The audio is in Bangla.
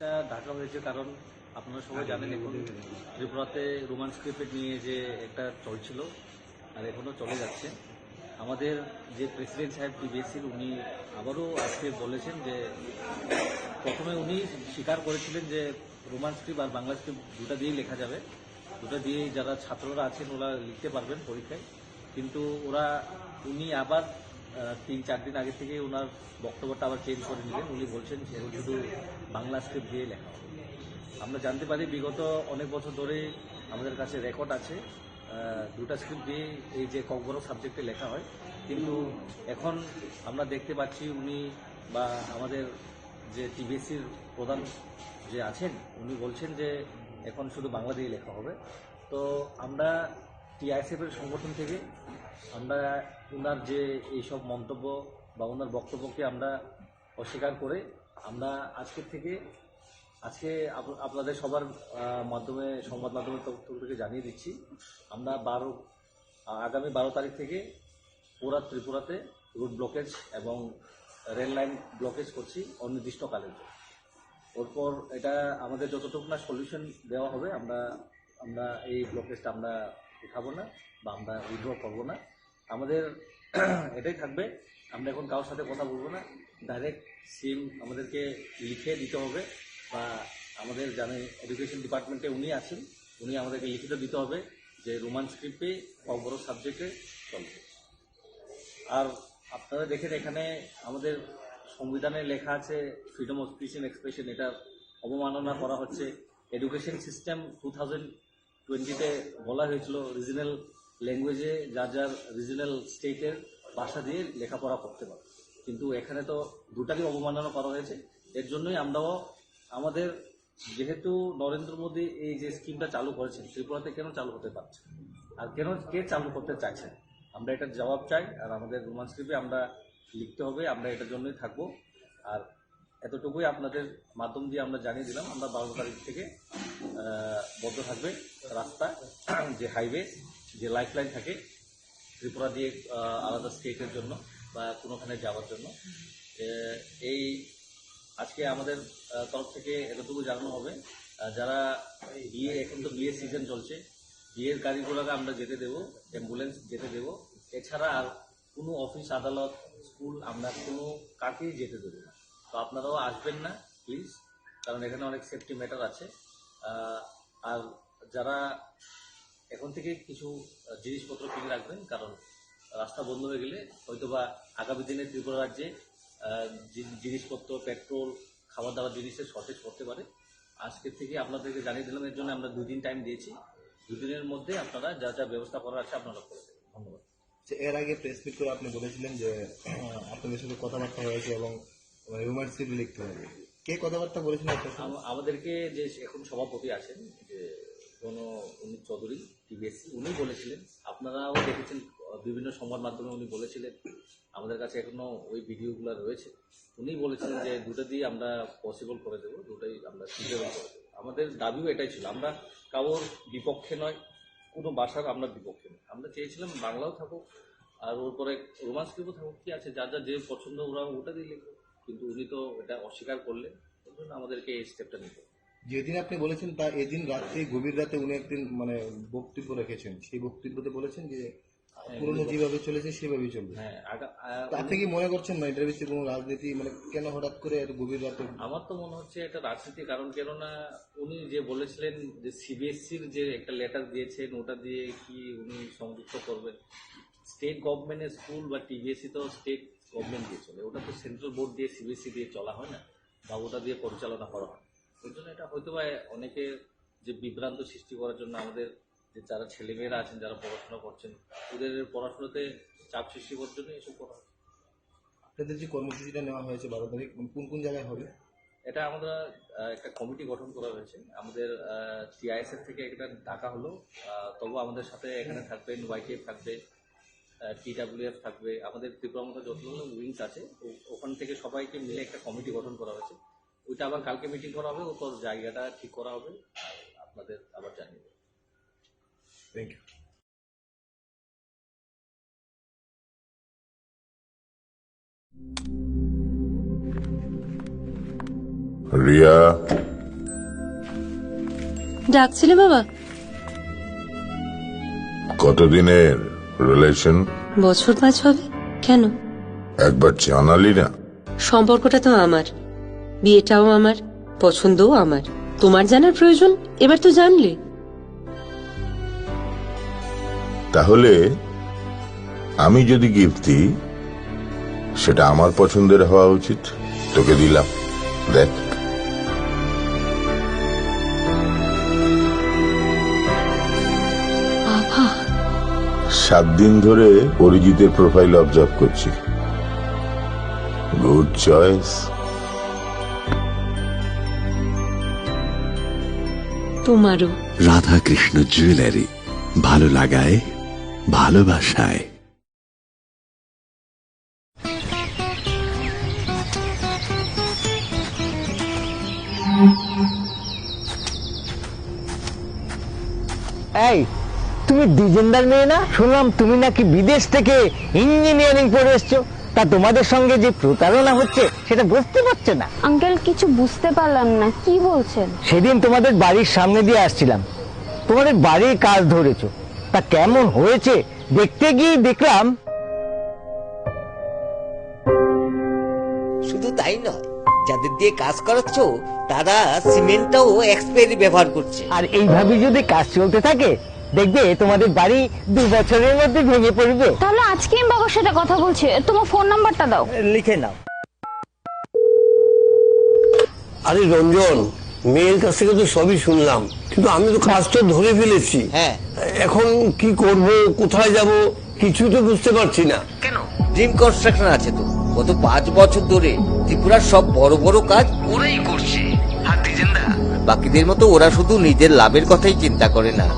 এটা ঢাকা হয়েছে কারণ আপনারা সবাই জানেন এখন ত্রিপুরাতে রোমান স্ক্রিপ্ট নিয়ে যে একটা চলছিল আর এখনও চলে যাচ্ছে। আমাদের যে প্রেসিডেন্ট সাহেব টিবিএসসির উনি আবারও আজকে বলেছেন যে প্রথমে উনি স্বীকার করেছিলেন যে রোমান স্ক্রিপ্ট আর বাংলা স্ক্রিপ্ট দুটা দিয়েই লেখা যাবে, দুটা দিয়েই যারা ছাত্ররা আছেন ওরা লিখতে পারবেন পরীক্ষায়। কিন্তু উনি আবার 3-4 দিন আগে থেকে ওনার বক্তব্যটা আবার চেঞ্জ করে নিলেন। উনি বলছেন এখন শুধু বাংলা স্ক্রিপ্ট দিয়ে লেখা হবে। আমরা জানতে পারি বিগত অনেক বছর ধরে আমাদের কাছে রেকর্ড আছে দুটা স্ক্রিপ্ট দিয়ে এই যে বড় সাবজেক্টে লেখা হয়, কিন্তু এখন আমরা দেখতে পাচ্ছি উনি বা আমাদের যে টিবিএসসির প্রধান যে আছেন উনি বলছেন যে এখন শুধু বাংলা দিয়ে লেখা হবে। তো আমরা টিআইএসএফ এর সংগঠন থেকে আমরা ওনার যে এইসব মন্তব্য বা ওনার বক্তব্যকে আমরা অস্বীকার করে আমরা আজকে আপনাদের সবার মাধ্যমে সংবাদ মাধ্যমের তরফ থেকে জানিয়ে দিচ্ছি, আমরা আগামী 12 তারিখ থেকে পুরা ত্রিপুরাতে রুট ব্লকেজ এবং রেল লাইন ব্লকেজ করছি অনির্দিষ্টকালের জন্য। ওরপর এটা আমাদের যতটুকু না সলিউশন দেওয়া হবে আমরা এই ব্লকেজটা আমরা উঠাবো না বা আমরা উইথড্র করবো না। আমাদের এটাই থাকবে, আমরা এখন কারোর সাথে কথা বলবো না, ডাইরেক্ট সিম আমাদেরকে লিখে দিতে হবে বা আমাদের জানে এডুকেশন ডিপার্টমেন্টে উনি আছেন, উনি আমাদেরকে লিখিত দিতে হবে যে রোমান স্ক্রিপ্টে বড় সাবজেক্টে চলবে। আর আপনারা দেখেন এখানে আমাদের সংবিধানে লেখা আছে freedom of speech and expression, এটার অবমাননা করা হচ্ছে। এডুকেশন সিস্টেম 2020-তে বলা হয়েছিল রিজনাল ল্যাঙ্গুয়েজে যার রিজনাল স্টেটের ভাষা দিয়ে লেখাপড়া করতে পারে, কিন্তু এখানে তো দুটারই অবমাননা করা হয়েছে। এর জন্যই আমরাও আমাদের যেহেতু নরেন্দ্র মোদী এই যে স্কিমটা চালু করেছেন ত্রিপুরাতে কেন চালু হতে পারছে আর কে চালু করতে চাইছেন, আমরা এটার জবাব চাই। আর আমাদের রোমান স্ক্রিপ্টে আমরা লিখতে হবে, আমরা এটার জন্যই থাকবো। আর এতটুকুই আপনাদের মাধ্যম দিয়ে আমরা জানিয়ে দিলাম, আমরা 12 তারিখ থেকে বন্ধ থাকবে রাস্তা, যে হাইওয়ে যে লাইফ লাইন থাকে ত্রিপুরা দিয়ে আলাদা স্টেটের জন্য বা কোনোখানে যাওয়ার জন্য। এই আজকে আমাদের তরফ থেকে এতটুকু জানানো হবে, যারা এখন তো বিয়ের সিজন চলছে, বিয়ের গাড়ি ঘোড়াকে আমরা যেতে দেবো, অ্যাম্বুলেন্স যেতে দেবো, এছাড়া আর কোনো অফিস আদালত স্কুল আমরা কোনো কাকেই যেতে দেবো না। তো আপনারাও আসবেন না প্লিজ, কারণ এখানে অনেক সেফটি ম্যাটার আছে। আর যারা এখন থেকে কিছু জিনিসপত্র কিনে রাখবেন, কারণ রাস্তা বন্ধ হয়ে গেলে হয়তোবা আগামী দিনে ত্রিপুরা রাজ্যে জিনিসপত্র পেট্রোল খাবার দাবার জিনিসের শর্টেজ করতে পারে। আজকের থেকে আপনাদেরকে জানিয়ে দিলাম, এর জন্য আমরা 2 দিন টাইম দিয়েছি, 2 দিনের মধ্যে আপনারা যা ব্যবস্থা করার আছে আপনারা করে দেবেন। ধন্যবাদ। এর আগে প্রেস মিট করে আপনি বলেছিলেন যে আপনাদের সাথে কথাবার্তা হয়েছে এবং রোমান স্ক্রিপ্ট লিখতে হবে, কে কথাবার্তা বলেছিলেন? আমাদেরকে যে এখন সভাপতি আছেন যে উনি চৌধুরী টিবিএসসি, উনি বলেছিলেন, আপনারাও দেখেছেন বিভিন্ন সংবাদ মাধ্যমে উনি বলেছিলেন, আমাদের কাছে এখনো ওই ভিডিওগুলো রয়েছে। উনি বলেছিলেন যে দুটো দিয়ে আমরা পসিবল করে দেবো, দুটোই আমরা ফিজিবল করে দেবো। আমাদের দাবিও এটাই ছিল, আমরা কারোর বিপক্ষে নয়, কোনো ভাষার আমরা বিপক্ষে নয়, আমরা চেয়েছিলাম বাংলাও থাকুক আর ওর পরে রোমান স্ক্রিপ্টও থাকুক, কি আছে যার যে পছন্দ ওরা ওটা দিয়ে লিখবে। কিন্তু উনি তো এটা অস্বীকার করলেন, ওই জন্য আমাদেরকে এই স্টেপটা নিতে। যেদিন আপনি বলেছেন তা এদিন রাত্রে গভীর রাতে উনি একদিন বক্তব্য রেখেছেন, সেই বক্তব্যতে বলেছেন যে পুরনো যেভাবে চলেছে সেভাবেই চলবে। হ্যাঁ, আপনি কি মনে করছেন না এটার ভিতরে কোনো রাজনীতি, কেন হঠাৎ করে এত গভীর রাতে? আমার তো মনে হচ্ছে এটা রাজনীতি, কারণ কেননা উনি যে বলেছিলেন যে সিবিএসসির যে একটা লেটার দিয়েছেন ওটা দিয়ে কি উনি সংযুক্ত করবেন। স্টেট গভর্নমেন্টের স্কুল বা টিবিএসসি তো স্টেট গভর্নমেন্ট দিয়ে চলে, ওটা তো সেন্ট্রাল বোর্ড দিয়ে সিবিএসসি দিয়ে চলা হয় না বা ওটা দিয়ে পরিচালনা করা হয়। ওই জন্য এটা হয়তো বা অনেকে যে বিভ্রান্ত সৃষ্টি করার জন্য আমাদের যে যারা ছেলেমেয়েরা আছেন যারা পড়াশোনা করছেন ওদের পড়াশোনাতে চাপ সৃষ্টি করার জন্য এসব করা হয়। আপনাদের যে কর্মসূচিটা নেওয়া হয়েছে 12 তারিখ কোন কোন জায়গায় হবে? এটা আমরা একটা কমিটি গঠন করা হয়েছে, আমাদের টিআইএসএফ থেকে একটা ডাকা হলো, তবু আমাদের সাথে এখানে থাকবেন ওয়াইটিএফ থাকবে, টিডাব্লিউএফ থাকবে, আমাদের ত্রিপুরার মধ্যে যতগুলো উইংস আছে ওখান থেকে সবাইকে মিলে একটা কমিটি গঠন করা হয়েছে। ওইটা আবার কালকে মিটিং করা হবে, ওপর জায়গাটা ঠিক করা হবে, আপনাদের আবার জানিয়ে দেবো। Thank you. Ria ডাকছিলে বাবা? কতদিনের রিলেশন? বছর 5 হবে। কেন? একবার জানালি না? সম্পর্কটা তো আমার, বিয়েটাও আমার, পছন্দও আমার। তোমার জানার প্রয়োজন, এবার তো জানলে। তাহলে আমি যদি গিফট দিই সেটা আমার পছন্দের হওয়া উচিত। তোকে দিলাম, দেখ। বাবা, 7 দিন ধরে অরিজিতের প্রোফাইল অবজার্ভ করছি। Good choice. তোমারও। রাধাকৃষ্ণ জুয়েলারি, ভালো লাগায় ভালোবাসায়। এই, তুমি ডিজেন্দার মেয়ে না? শুনলাম তুমি নাকি বিদেশ থেকে ইঞ্জিনিয়ারিং পড়ে এসছো। তা তোমাদের সঙ্গে যে প্রতারণা হচ্ছে সেটা বুঝতে পারছে না? আঙ্কেল কিছু বুঝতে পারলাম না, কি বলছেন? সেদিন তোমাদের বাড়ির সামনে দিয়ে আসছিলাম, তোমাদের বাড়ির কাজ ধরেছো। তা কেমন হয়েছে দেখতে গিয়ে দেখলাম। শুধু তাই নয়, যাদের দিয়ে কাজ করাচ্ছ তারা সিমেন্টটাও এক্সপায়ারি ব্যবহার করছে। আর এইভাবে যদি কাজ চলতে থাকে দেখবে তোমাদের বাড়ি 2 বছরের মধ্যে ভেঙে পড়বে। তাহলে আজকে আমি বাবার সাথে কথা বলছি, তোমার ফোন নাম্বারটা দাও। লিখে নাও। আরে রঞ্জন, মেয়ের কাছ থেকে তো সবই শুনলাম, কিন্তু আমি তো কাজটা ধরে ফেলেছি। হ্যাঁ, এখন কি করব, কোথায় যাব, কিছু তো বুঝতে পারছি না। কেন? ড্রিম কনস্ট্রাকশন আছে তো। গত 5 বছর ধরে ত্রিপুরার সব বড় বড় কাজ ওরাই করছে। আর বাকিদের মতো ওরা শুধু নিজের লাভের কথাই চিন্তা করে না।